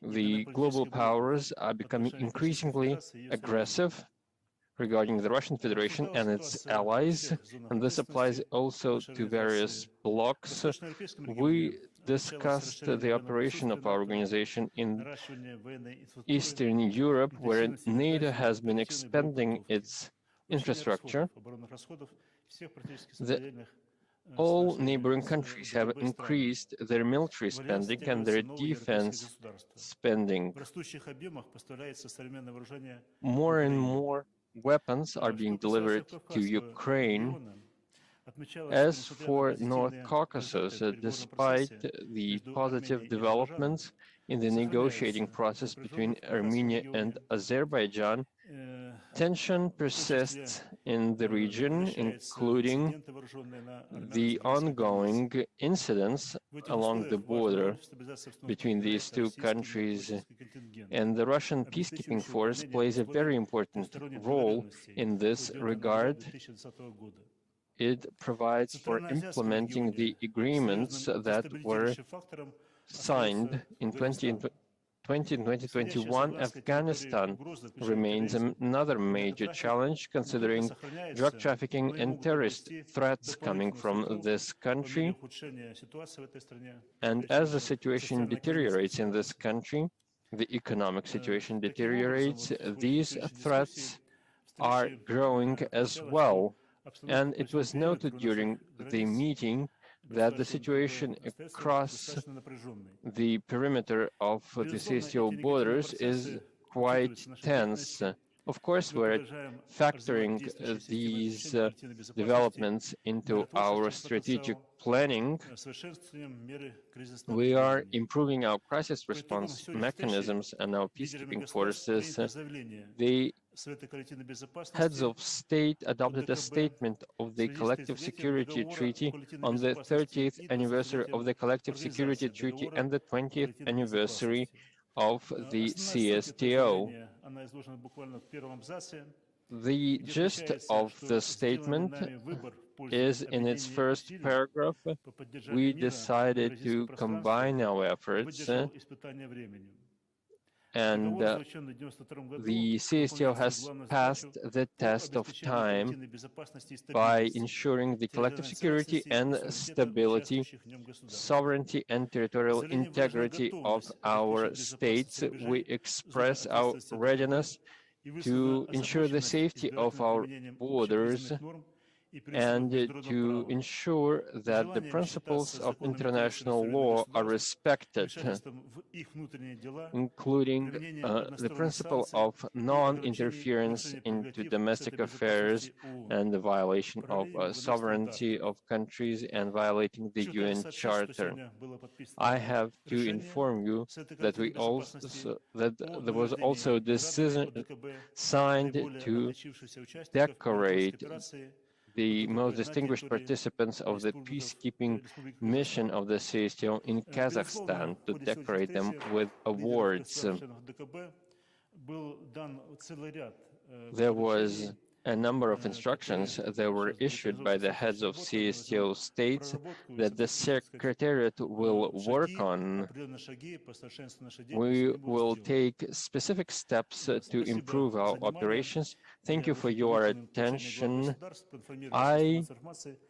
The global powers are becoming increasingly aggressive regarding the Russian Federation and its allies, and this applies also to various blocs. We discussed the operation of our organization in Eastern Europe, where NATO has been expanding its infrastructure. All neighboring countries have increased their military spending and their defense spending. More and more weapons are being delivered to Ukraine. As for North Caucasus, despite the positive developments in the negotiating process between Armenia and Azerbaijan, tension persists in the region, including the ongoing incidents along the border between these two countries. And the Russian peacekeeping force plays a very important role in this regard. It provides for implementing the agreements that were signed in 2021. Afghanistan remains another major challenge, considering drug trafficking and terrorist threats coming from this country. And as the situation deteriorates in this country, the economic situation deteriorates, these threats are growing as well. And it was noted during the meeting that the situation across the perimeter of the CSTO borders is quite tense. Of course, we're factoring these developments into our strategic planning. We are improving our crisis response mechanisms and our peacekeeping forces. The heads of state adopted a statement of the Collective Security Treaty on the 30th anniversary of the Collective Security Treaty and the 20th anniversary of the CSTO. The gist of the statement is in its first paragraph. We decided to combine our efforts, and the CSTO has passed the test of time by ensuring the collective security and stability, sovereignty and territorial integrity of our states. We express our readiness to ensure the safety of our borders and to ensure that the principles of international law are respected, including the principle of non-interference into domestic affairs and the violation of sovereignty of countries and violating the UN Charter. I have to inform you that there was also a decision signed to decorate the most distinguished participants of the peacekeeping mission of the CSTO in Kazakhstan, to decorate them with awards. There was a number of instructions that were issued by the heads of CSTO states that the Secretariat will work on. We will take specific steps to improve our operations. Thank you for your attention. I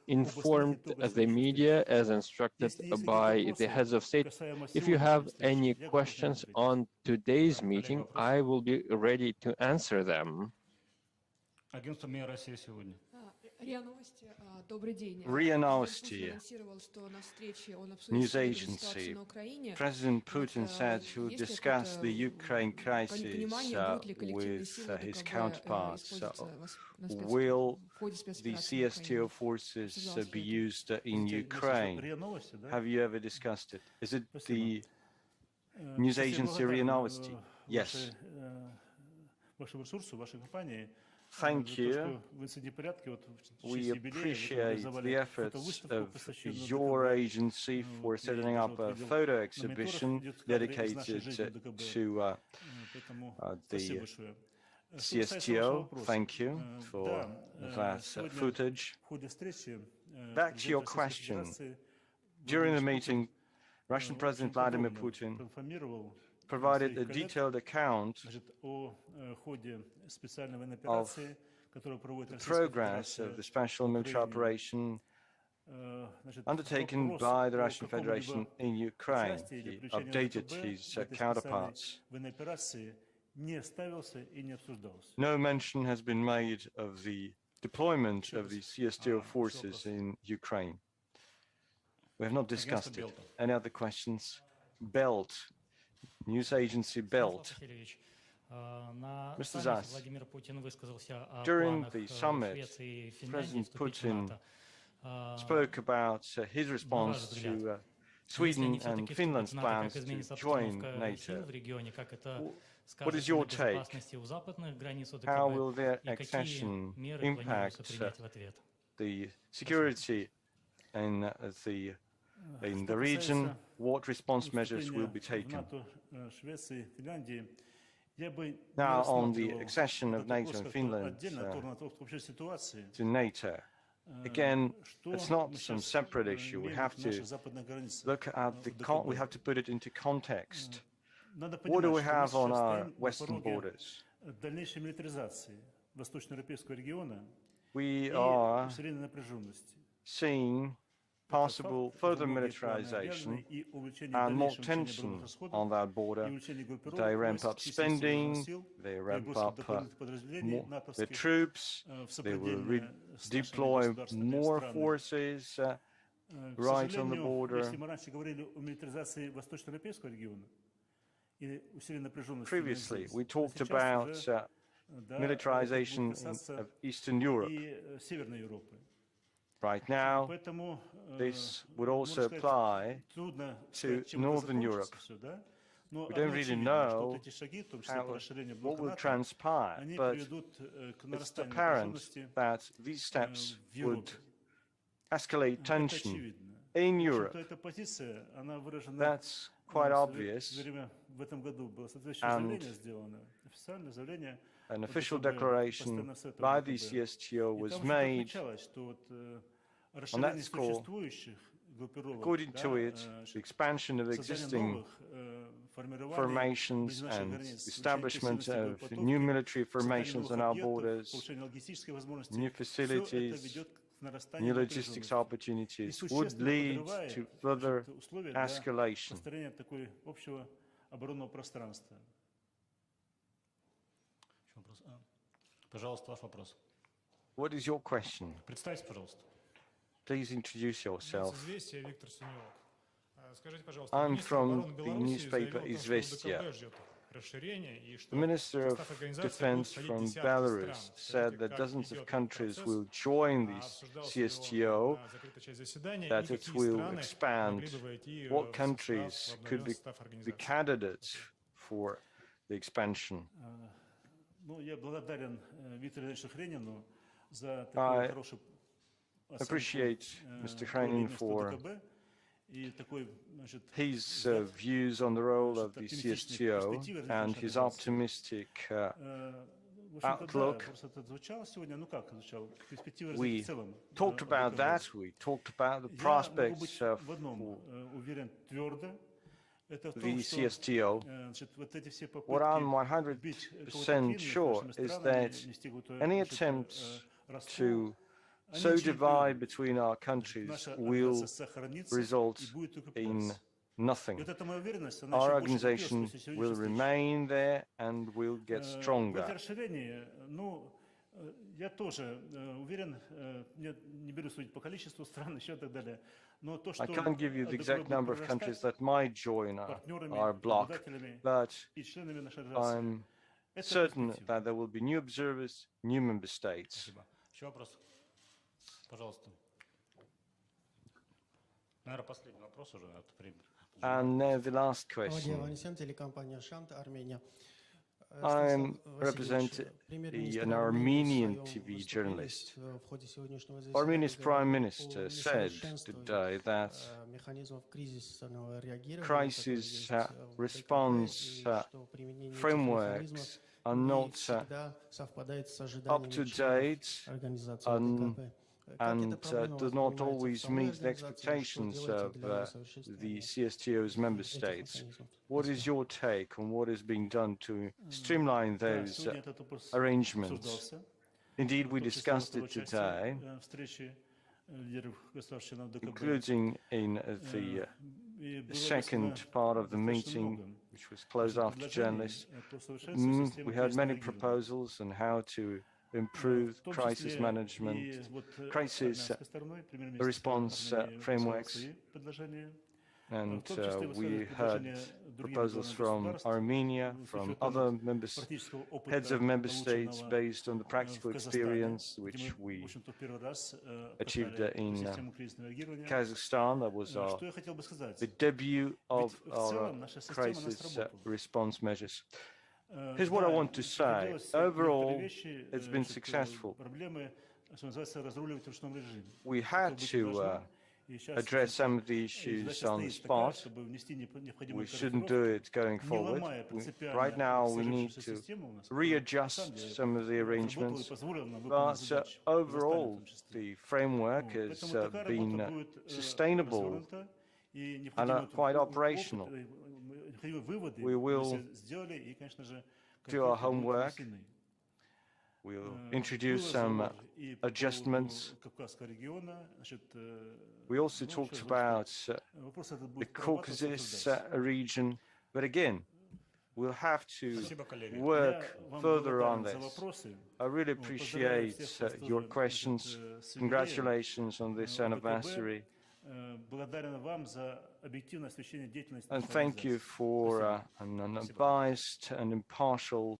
informed the media as instructed by the heads of state. If you have any questions on today's meeting, I will be ready to answer them. РИА Новости, news agency. President Putin said he would discuss the Ukraine crisis with his counterparts. Will the CSTO forces be used in Ukraine? Have you ever discussed it? Is it the news agency РИА Новости? Yes. Thank you. We appreciate the efforts of your agency for setting up a photo exhibition dedicated to the CSTO. Thank you for that footage. Back to your question. During the meeting, Russian President Vladimir Putin provided a detailed account of the progress of the special military operation undertaken by the Russian Federation in Ukraine. He updated his counterparts. No mention has been made of the deployment of the CSTO forces in Ukraine. We have not discussed it. Any other questions? Belt, news agency Belt. Mr. Zas, during the summit, President Putin spoke about his response to Sweden and Finland's plans to join NATO. What is your take? How will their accession impact the security in the region? What response measures will be taken? Now, on the accession of NATO and Finland to NATO, again, it's not some separate issue. We have to look at we have to put it into context. What do we have on our western borders? We are seeing possible further militarization and more tension on that border. They ramp up spending, they ramp up the troops, they will deploy more forces right on the border. Previously, we talked about militarization of Eastern Europe. Right now, this would also apply to Northern Europe. We don't really know what will transpire, but it's apparent that these steps would escalate tension in Europe. That's quite obvious, and an official declaration by the CSTO was made on that score. According to it, the expansion of existing formations and establishment of new military formations on our borders, new facilities, new logistics opportunities would lead to further escalation. What is your question? Please introduce yourself. I'm from the newspaper Izvestia. The Minister of Defense from Belarus said that dozens of countries will join the CSTO, that it will expand. What countries could be the candidates for the expansion? I appreciate Mr. Hrenin for his views on the role of the CSTO and his optimistic outlook. We talked about that. We talked about the prospects for the CSTO. What I'm 100% sure is that any attempts to so divide between our countries will result in nothing. Our organization will remain there and will get stronger. I can't give you the exact number of countries that might join our bloc, but I'm certain that there will be new observers, new member states. And the last question. I represent an Armenian TV journalist. Armenia's Prime Minister said today that crisis response frameworks are not up to date, and does not always meet the expectations of the CSTO's member states. What is your take on what is being done to streamline those arrangements? Indeed, we discussed it today, including in the second part of the meeting, which was closed after journalists. We had many proposals on how to improve crisis management, crisis response frameworks, and we heard proposals from Armenia, from other heads of member states based on the practical experience which we achieved in Kazakhstan. That was the debut of our crisis response measures. Here's what I want to say. Overall, it's been successful. We had to address some of the issues on the spot. We shouldn't do it going forward. Right now, we need to readjust some of the arrangements. But overall, the framework has been sustainable and quite operational. We will do our homework. We'll introduce some adjustments. We also talked about the Caucasus region, but again, we'll have to work further on this. I really appreciate your questions. Congratulations on this anniversary. And thank you for an unbiased and impartial